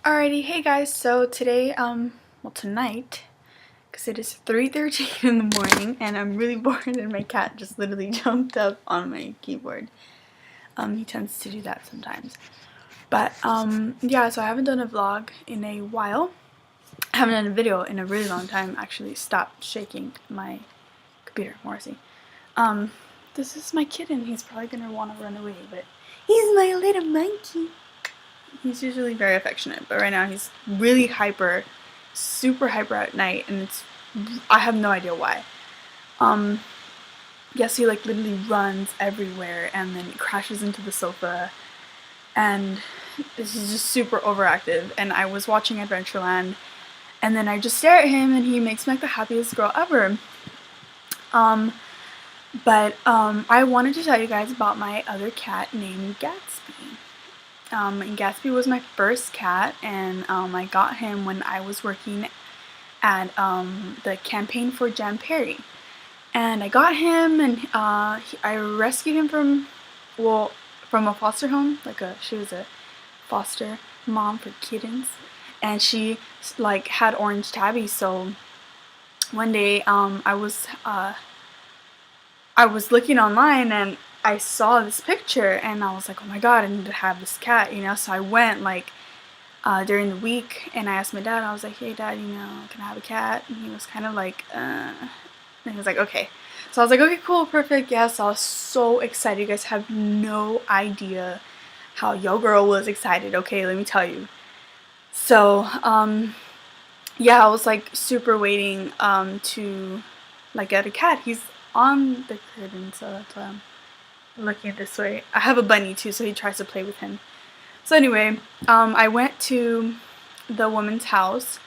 Alrighty, hey guys, so today, well tonight, because it is 3:13 in the morning and I'm really bored and my cat just literally jumped up on my keyboard. He tends to do that sometimes. But, yeah, so I haven't done a vlog in a while. I haven't done a video in a really long time. Actually stopped shaking my computer, Morrissey. This is my kitten. He's probably gonna want to run away, but he's my little monkey. He's usually very affectionate, but right now he's really hyper, super hyper at night, and I have no idea why. Yes, he like literally runs everywhere and then crashes into the sofa, and he's just super overactive. And I was watching Adventureland, and then I just stare at him, and he makes me like the happiest girl ever. I wanted to tell you guys about my other cat named Gatsby. Gatsby was my first cat, and I got him when I was working at the campaign for Jan Perry. And I got him, and I rescued him from a foster home. She was a foster mom for kittens, and she like had orange tabby. So one day I was looking online and I saw this picture and I was like, oh my god, I need to have this cat, you know. So I went like during the week and I asked my dad. I was like, hey dad, you know, can I have a cat? And he was kind of like and he was like, okay. So I was like, okay, cool, perfect, yes. I was so excited. You guys have no idea how yo girl was excited. Okay, let me tell you. So yeah, I was like super waiting to like get a cat. He's on the curtain, so that's why I'm looking this way. I have a bunny too, so he tries to play with him. So anyway, I went to the woman's house,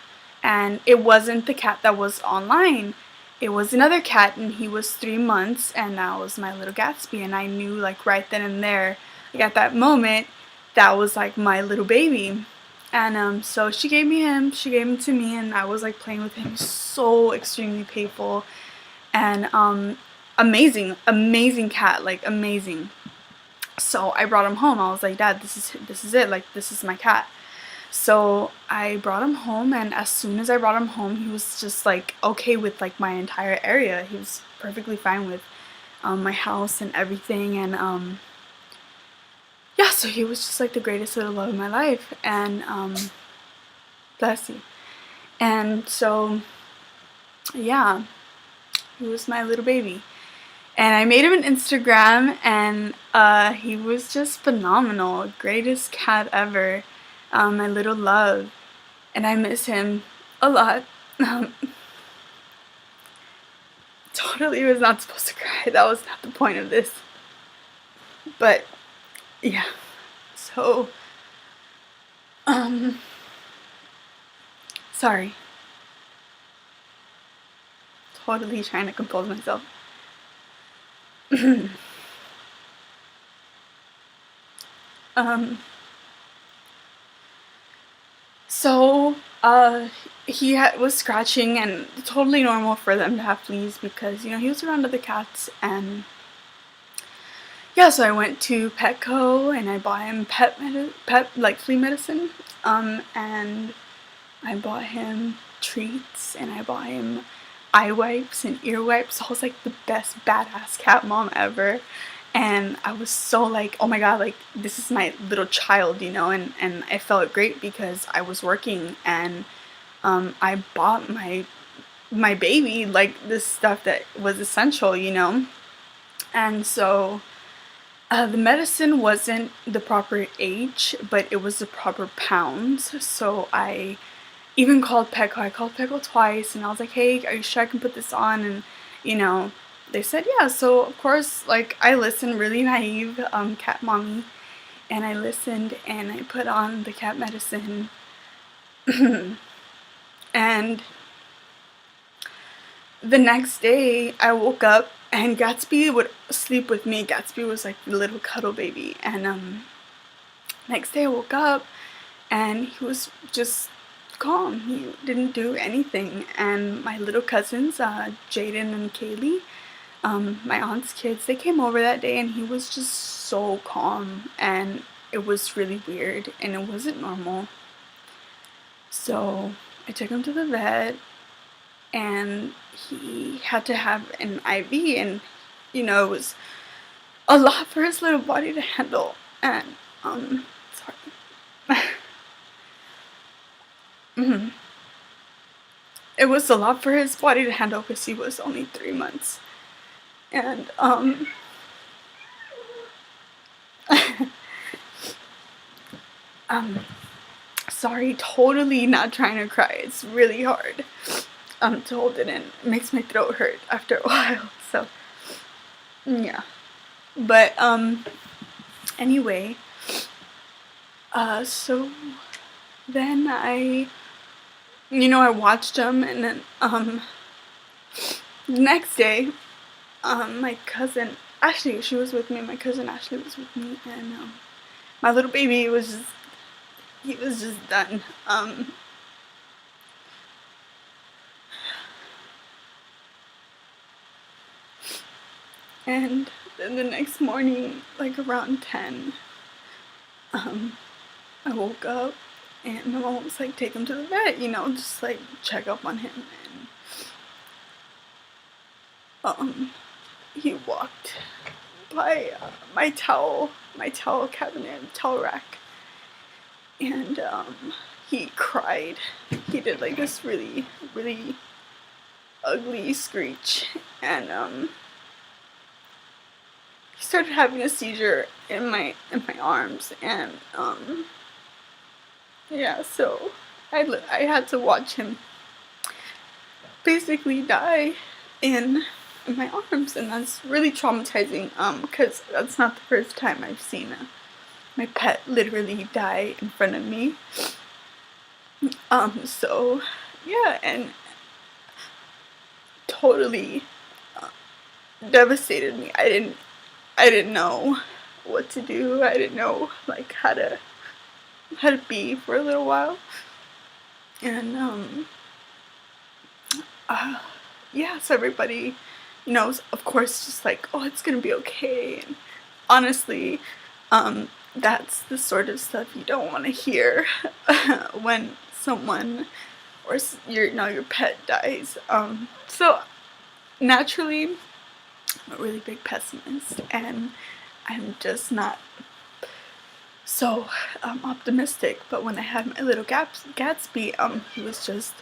and it wasn't the cat that was online. It was another cat, and he was 3 months, and that was my little Gatsby. And I knew like right then and there, like at that moment, that was like my little baby. And so she gave him to me, and I was like playing with him. So extremely playful, and amazing cat, like amazing. So I brought him home. I was like, dad, this is it, like this is my cat. So I brought him home, and as soon as I brought him home, he was just like okay with like my entire area. He was perfectly fine with my house and everything. And yeah, so he was just like the greatest little love of my life. And bless you. And so yeah, he was my little baby. And I made him an Instagram, and he was just phenomenal. Greatest cat ever. My little love. And I miss him a lot. Totally was not supposed to cry. That was not the point of this. But, yeah. So, sorry. Totally trying to compose myself. So he was scratching, and totally normal for them to have fleas because, you know, he was around other cats. And yeah, so I went to Petco and I bought him pet like flea medicine, and I bought him treats, and I bought him eye wipes and ear wipes. I was like the best badass cat mom ever. And I was so like, oh my god, like this is my little child, you know. And I felt great because I was working, and I bought my baby like this stuff that was essential, you know. And so the medicine wasn't the proper age, but it was the proper pounds. So I even called Petco. I called Petco twice, and I was like, hey, are you sure I can put this on? And, you know, they said yeah. So, of course, like, I listened, really naive, cat mommy, and I listened, and I put on the cat medicine. And the next day, I woke up, and Gatsby would sleep with me. Gatsby was, like, the little cuddle baby. And, next day I woke up, and he was just calm. He didn't do anything. And my little cousins, Jaden and Kaylee, my aunt's kids, they came over that day, and he was just so calm, and it was really weird, and it wasn't normal. So I took him to the vet, and he had to have an IV, and it was a lot for his little body to handle. And sorry. Mhm. It was a lot for his body to handle because he was only 3 months. And um sorry, totally not trying to cry. It's really hard to hold it in. It makes my throat hurt after a while. So yeah. But anyway, so then I watched him, and then the next day, my cousin Ashley, she was with me. My cousin Ashley was with me, and my little baby he was just done. And then the next morning, like around 10, I woke up, and my mom was like, take him to the vet, just like check up on him. And he walked by my towel cabinet, towel rack, and he cried. He did like this really, really ugly screech, and he started having a seizure in my arms, and yeah, so I had to watch him basically die in my arms, and that's really traumatizing, because that's not the first time I've seen my pet literally die in front of me. So yeah, and totally devastated me. I didn't know what to do. I didn't know like how to be for a little while. And yeah, so everybody, of course, just like, oh, it's gonna be okay. And honestly, that's the sort of stuff you don't want to hear when someone or your pet dies. So naturally, I'm a really big pessimist, and I'm just not so optimistic. But when I had my little Gatsby, he was just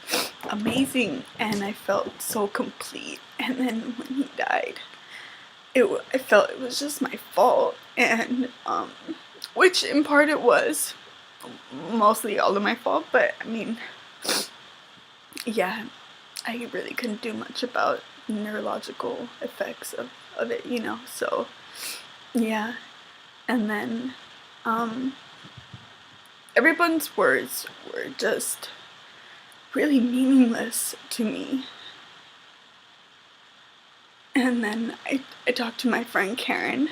amazing, and I felt so complete. And then when he died, I felt it was just my fault, and which in part it was, mostly all of my fault. But I mean, yeah, I really couldn't do much about neurological effects of it, so yeah. And then everyone's words were just really meaningless to me. And then I talked to my friend Karen,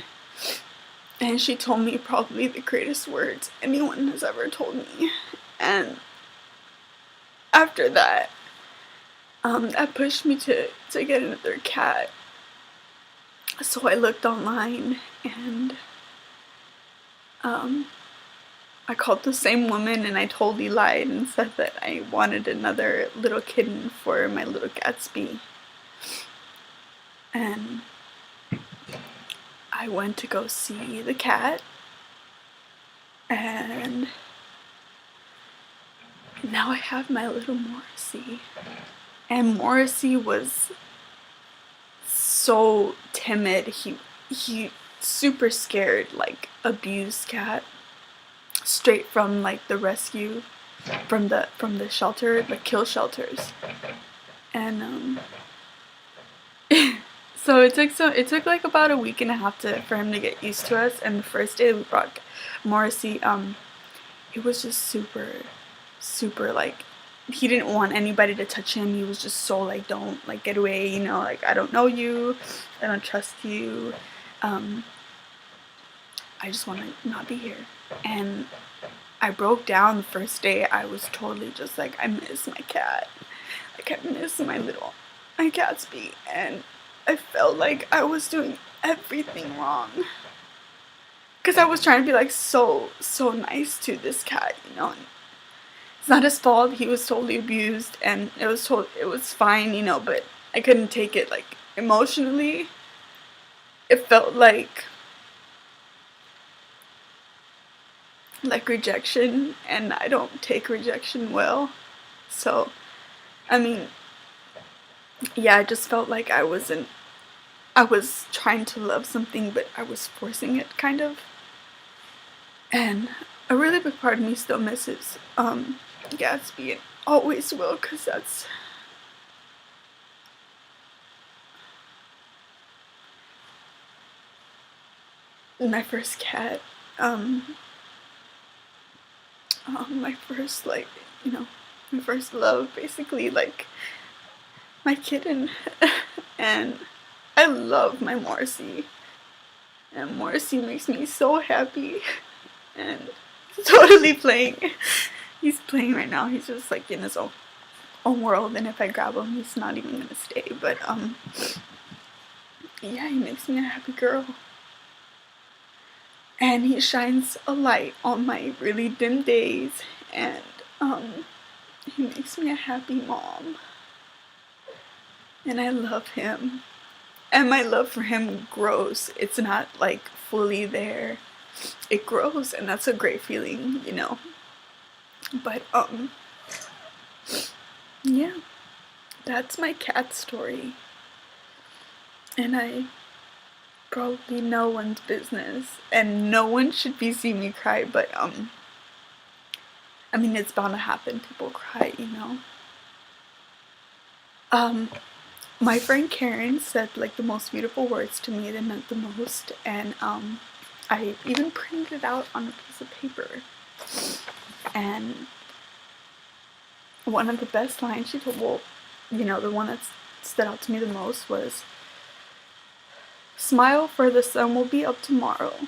and she told me probably the greatest words anyone has ever told me. And after that, that pushed me to get another cat. So I looked online, and I called the same woman, and I totally lied and said that I wanted another little kitten for my little Gatsby. And I went to go see the cat, and now I have my little Morrissey. And Morrissey was so timid. He super scared, like abused cat, straight from like the rescue, from the shelter, the kill shelters. And so it took like about a week and a half for him to get used to us. And the first day that we brought Morrissey, he was just super like, he didn't want anybody to touch him. He was just so like, don't, like, get away, like, I don't know you, I don't trust you, I just want to not be here. And I broke down the first day. I was totally just like, I miss my cat, like, I miss my Gatsby. And I felt like I was doing everything wrong, because I was trying to be like so nice to this cat, and it's not his fault. He was totally abused, and it was fine, you know, but I couldn't take it, like, emotionally. It felt like rejection, and I don't take rejection well. So, I mean, yeah, I just felt like I was trying to love something, but I was forcing it, kind of. And a really big part of me still misses Gatsby, and always will, because that's my first cat. My first, like, you know, my first love, basically, like, my kitten. And I love my Morrissey, and Morrissey makes me so happy. And he's totally playing. He's playing right now. He's just, like, in his own world, and if I grab him, he's not even gonna stay. But yeah, he makes me a happy girl, and he shines a light on my really dim days, and he makes me a happy mom, and I love him. And my love for him grows. It's not, like, fully there. It grows, and that's a great feeling, you know. But yeah, that's my cat story. And I probably no one's business, and no one should be seeing me cry, but I mean, it's bound to happen. People cry, you know. My friend Karen said, like, the most beautiful words to me that meant the most, and I even printed it out on a piece of paper. And one of the best lines she told, well, you know, the one that stood out to me the most was, "Smile, for the sun will be up tomorrow."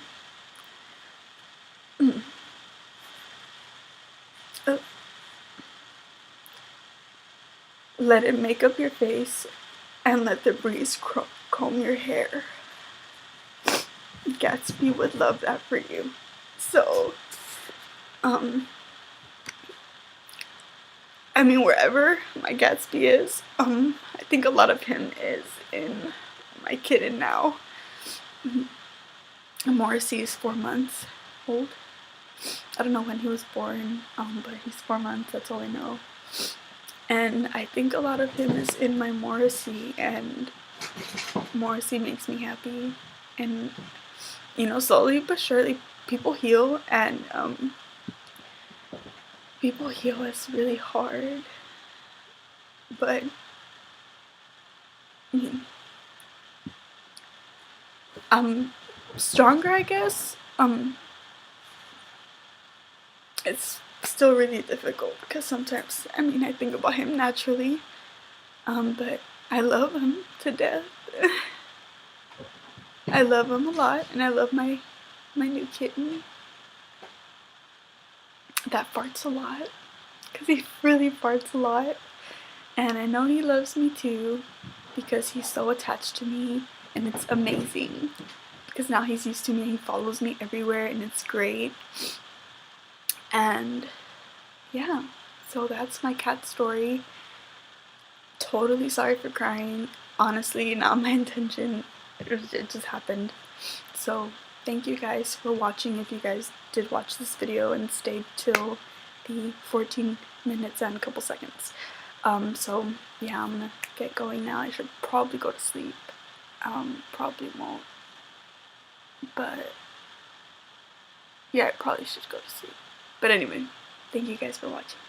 Let it make up your face, and let the breeze comb your hair. Gatsby would love that for you. So, I mean, wherever my Gatsby is, I think a lot of him is in my kitten now. Morrissey is 4 months old. I don't know when he was born, but he's 4 months, that's all I know. And I think a lot of him is in my Morrissey, and Morrissey makes me happy. And, you know, slowly but surely people heal, and people heal is really hard, but I'm stronger, I guess. It's still really difficult, because sometimes, I mean, I think about him naturally, but I love him to death. I love him a lot, and I love my new kitten that farts a lot, because he really farts a lot, and I know he loves me too, because he's so attached to me, and it's amazing, because now he's used to me, he follows me everywhere, and it's great. And yeah, so that's my cat story. Totally sorry for crying. Honestly, not my intention. It just happened. So thank you guys for watching, if you guys did watch this video and stayed till the 14 minutes and a couple seconds. So yeah, I'm gonna get going now. I should probably go to sleep. Probably won't. But yeah, I probably should go to sleep. But anyway, thank you guys for watching.